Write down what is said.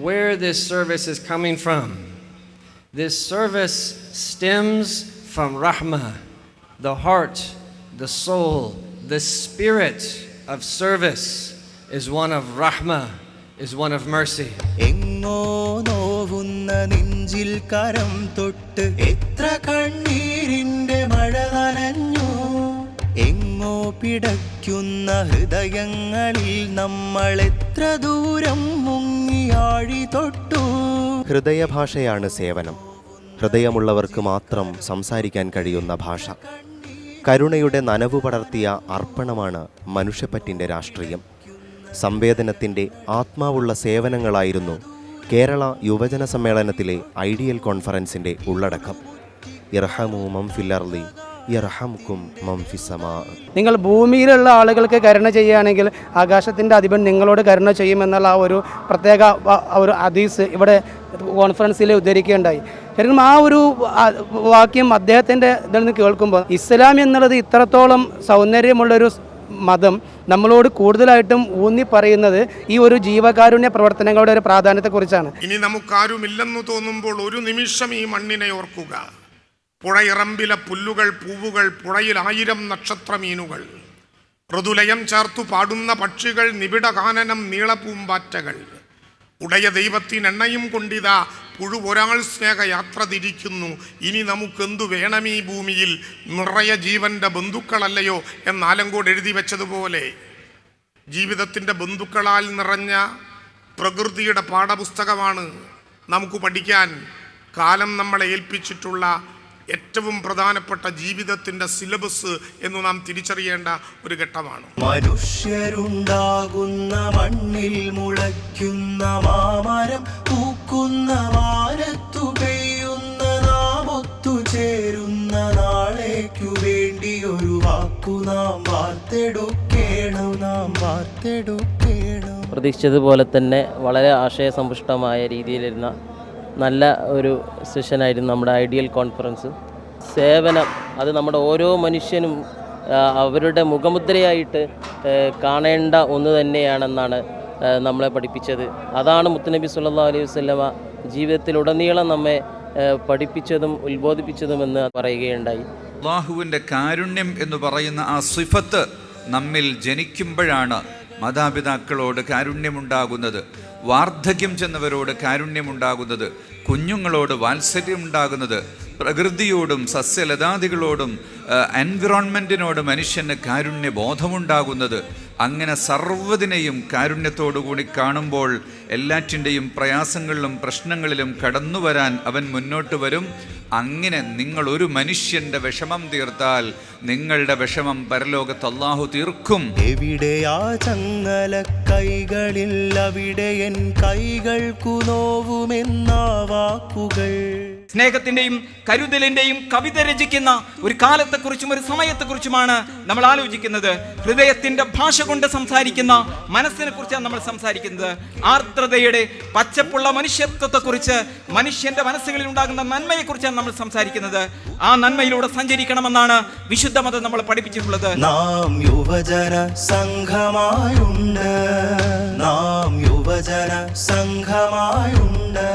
where this service is coming from. This service stems from Rahmah, the heart, the soul, the spirit of service is one of Rahmah, is one of mercy. എങ്ങോ നോവുന്ന നെഞ്ചിൽ കരം തൊട്ട് എത്ര കണ്ണീരിന്റെ മഴ നനഞ്ഞു, എങ്ങോ പിടയ്ക്കുന്ന ഹൃദയങ്ങളിൽ നമ്മൾ എത്ര ദൂരം മുങ്ങിയാഴി തൊട്ടു. ഹൃദയഭാഷയാണ് സേവനം. ഹൃദയമുള്ളവർക്ക് മാത്രം സംസാരിക്കാൻ കഴിയുന്ന ഭാഷ. കരുണയുടെ നനവു പടർത്തിയ അർപ്പണമാണ് മനുഷ്യപ്പറ്റിൻ്റെ രാഷ്ട്രീയം. സംവേദനത്തിൻ്റെ ആത്മാവുള്ള സേവനങ്ങളായിരുന്നു കേരള യുവജന സമ്മേളനത്തിലെ ഐഡിയൽ കോൺഫറൻസിൻ്റെ ഉള്ളടക്കം. ഇർഹമു മൻ ഫിൽ അർളി യർഹംകും മൻ ഫിസ് സമാ. നിങ്ങൾ ഭൂമിയിലുള്ള ആളുകൾക്ക് കരുണ ചെയ്യുകയാണെങ്കിൽ ആകാശത്തിൻ്റെ അധിപൻ നിങ്ങളോട് കരുണ ചെയ്യുമെന്നുള്ള ആ ഒരു പ്രത്യേക ഒരു ഹദീസ് ഇവിടെ കോൺഫറൻസിൽ ഉദ്ധരിക്കുകയുണ്ടായി. ശരിക്കും ആ ഒരു വാക്യം അദ്ദേഹത്തിൻ്റെ ഇതിൽ നിന്ന് കേൾക്കുമ്പോൾ ഇസ്ലാം എന്നുള്ളത് ഇത്രത്തോളം സൗന്ദര്യമുള്ളൊരു മതം നമ്മളോട് കൂടുതലായിട്ടും ഊന്നി പറയുന്നത് ഈ ഒരു ജീവകാരുണ്യ പ്രവർത്തനങ്ങളുടെ ഒരു പ്രാധാന്യത്തെക്കുറിച്ചാണ്. ഇനി നമുക്കാരുമില്ലെന്ന് തോന്നുമ്പോൾ ഒരു നിമിഷം ഈ മണ്ണിനെ ഓർക്കുക. പുഴയിറമ്പിലെ പുല്ലുകൾ, പൂവുകൾ, പുഴയിൽ 1000 നക്ഷത്രമീനുകൾ, മൃദുലയം ചേർത്തു പാടുന്ന പക്ഷികൾ, നിബിഡകാനനം നീളപ്പൂമ്പാറ്റകൾ. ഉടയ ദൈവത്തിനെണ്ണയും കൊണ്ടിതാ പുഴുവൊരാൾ സ്നേഹയാത്ര തിരിക്കുന്നു. ഇനി നമുക്കെന്തു വേണം ഈ ഭൂമിയിൽ, നിറയെ ജീവൻ്റെ ബന്ധുക്കളല്ലയോ എന്നാലങ്കോട് എഴുതി വെച്ചതുപോലെ ജീവിതത്തിൻ്റെ ബന്ധുക്കളാൽ നിറഞ്ഞ പ്രകൃതിയുടെ പാഠപുസ്തകമാണ് നമുക്ക് പഠിക്കാൻ കാലം നമ്മളെ ഏൽപ്പിച്ചിട്ടുള്ള ഏറ്റവും പ്രധാനപ്പെട്ട ജീവിതത്തിൻ്റെ സിലബസ് എന്ന് നാം തിരിച്ചറിയേണ്ട ഒരു ഘട്ടമാണ്. മനുഷ്യരുണ്ടാകുന്ന മണ്ണിൽ മുളയ്ക്കുന്ന മാമരം, പൂക്കുന്ന വാനത്തു പെയ്യുന്ന നാം ഒത്തുചേരുന്ന നാളേക്കു വേണ്ടി ഒരു വാക്കു നാം വാർത്തെടുക്കേണം, നാം വാർത്തെടുക്കേണം. പ്രതീക്ഷിച്ചതുപോലെ തന്നെ വളരെ ആശയസമ്പുഷ്ടമായ രീതിയിലിരുന്ന നല്ല ഒരു സെഷനായിരുന്നു നമ്മുടെ ഐഡിയൽ കോൺഫറൻസ്. സേവനം അത് നമ്മുടെ ഓരോ മനുഷ്യനും അവരുടെ മുഖമുദ്രയായിട്ട് കാണേണ്ട ഒന്ന് തന്നെയാണെന്നാണ് നമ്മളെ പഠിപ്പിച്ചത്. അതാണ് മുത്തുനബി സല്ലല്ലാഹു അലൈഹി വസല്ലമ ജീവിതത്തിലുടനീളം നമ്മെ പഠിപ്പിച്ചതും ഉത്ബോധിപ്പിച്ചതുമെന്ന് പറയുകയുണ്ടായി. അല്ലാഹുവിൻ്റെ കാരുണ്യം എന്ന് പറയുന്ന ആ സിഫത്ത് നമ്മിൽ ജനിക്കുമ്പോഴാണ് മാതാപിതാക്കളോട് കാരുണ്യമുണ്ടാകുന്നത്, വാർദ്ധക്യം ചെന്നവരോട് കാരുണ്യമുണ്ടാകുന്നത്, കുഞ്ഞുങ്ങളോട് വാത്സല്യമുണ്ടാകുന്നത്, പ്രകൃതിയോടും സസ്യലതാദികളോടും എൻവിറോൺമെൻറ്റിനോട് മനുഷ്യന് കാരുണ്യബോധമുണ്ടാകുന്നത്. അങ്ങനെ സർവ്വതിനെയും കാരുണ്യത്തോടുകൂടി കാണുമ്പോൾ എല്ലാറ്റിൻ്റെയും പ്രയാസങ്ങളിലും പ്രശ്നങ്ങളിലും കടന്നു വരാൻ അവൻ മുന്നോട്ട് വരും. അങ്ങനെ നിങ്ങൾ ഒരു മനുഷ്യൻ്റെ വിഷമം തീർത്താൽ നിങ്ങളുടെ വിഷമം പരലോകത്ത് അല്ലാഹു തീർക്കും. എവിടെയാ ചങ്ങല കൈകളിൽ അവിടെ എൻ കൈകൾക്കു നോവുമെന്ന വാക്കുകൾ. സ്നേഹത്തിൻ്റെയും കരുതലിൻ്റെയും കവിത രചിക്കുന്ന ഒരു കാലത്തെക്കുറിച്ചും ഒരു സമയത്തെക്കുറിച്ചുമാണ് നമ്മൾ ആലോചിക്കുന്നത്. ഹൃദയത്തിൻ്റെ ഭാഷ കൊണ്ട് സംസാരിക്കുന്ന മനസ്സിനെ കുറിച്ചാണ് നമ്മൾ സംസാരിക്കുന്നത്. ആർദ്രതയുടെ പച്ചപ്പുള്ള മനുഷ്യത്വത്തെക്കുറിച്ച്, മനുഷ്യൻ്റെ മനസ്സുകളിൽ ഉണ്ടാകുന്ന നന്മയെക്കുറിച്ചാണ് നമ്മൾ സംസാരിക്കുന്നത്. ആ നന്മയിലൂടെ സഞ്ചരിക്കണമെന്നാണ് വിശുദ്ധ മതം നമ്മളെ പഠിപ്പിച്ചിട്ടുള്ളത്. നാം യുവജന സംഘമായുണ്ട്, നാം യുവജന സംഘമായുണ്ട്.